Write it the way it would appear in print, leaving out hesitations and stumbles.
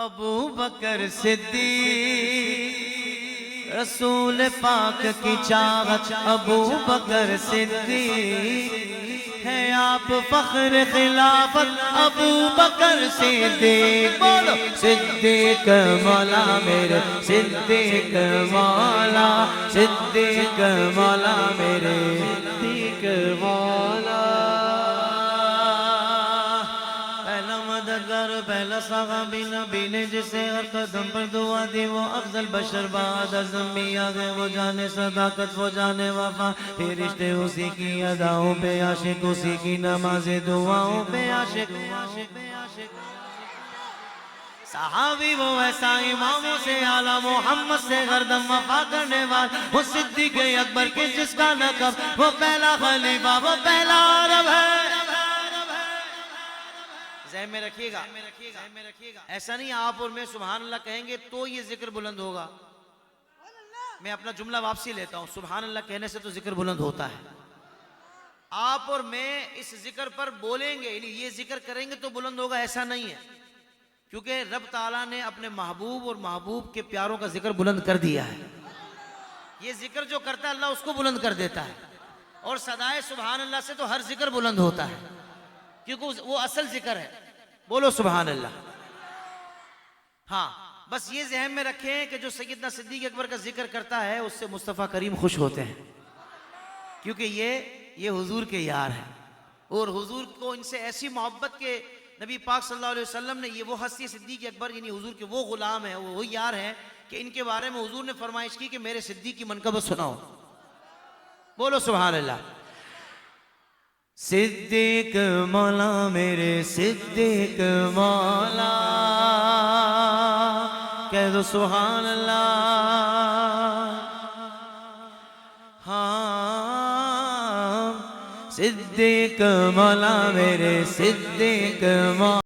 अबू बकर सिद्दीक रसूल पाक की चाहत, अबू बकर सिद्दीक है आप फख्र खिलाफत। अबू बकर सिद्दीक बोलो सिद्दीक मौला मेरे, सिद्दीक मौला, सिद्दीक मौला मेरे, सिद्दीक मौला। पहला सहाबी नबी ने जिसे हर कदम पर दुआ दी, वो अफजल बशर बाद अज़मिया गए। वो जाने सदाकत, वो जाने वफा, फिर रिश्ते उसी की अदाओं पे आशिक, उसी की नमाज़े दुआओं पे आशिक। सहाबी वो ऐसा इमामों से आला, मोहम्मद से गर्दम वफा करने वाला, वो सिद्दीक़ अकबर के जिसका लक़ब, वो पहला खलीफा, वो पहला अरब है। ज़हन में रखिएगा, ऐसा नहीं आप और मैं सुभान अल्लाह कहेंगे तो ये जिक्र बुलंद होगा। मैं अपना जुमला वापसी लेता हूँ, सुभान अल्लाह कहने से तो जिक्र बुलंद होता है। आप और मैं इस जिक्र पर बोलेंगे, ये जिक्र करेंगे तो बुलंद होगा, ऐसा नहीं है। क्योंकि रब ताला ने अपने महबूब और महबूब के प्यारों का जिक्र बुलंद कर दिया है। ये जिक्र जो करता है अल्लाह उसको बुलंद कर देता है। और सदाए सुभान अल्लाह से तो हर जिक्र बुलंद होता है, क्योंकि वो असल जिक्र है। बोलो सुभान अल्लाह। हाँ, बस ये ज़हन में रखें कि जो सैयदना सिद्दीक़ अकबर का जिक्र करता है उससे मुस्तफ़ा करीम खुश होते हैं, क्योंकि ये हुजूर के यार हैं। और हुजूर को इनसे ऐसी मोहब्बत के नबी पाक सल्लल्लाहु अलैहि वसल्लम ने, ये वो हस्ती सिद्दीक़ अकबर यानी हुजूर के वो गुलाम है, वो यार हैं कि इनके बारे में हुजूर ने फरमाइश की कि मेरे सिद्दीक़ की मनक़बत सुनाओ। बोलो सुभान अल्लाह। सिद्दीक मौला मेरे, सिद्दीक मौला, कह दो सुभान अल्लाह। हाँ, सिद्दीक मौला मेरे, सिद्दीक मौला।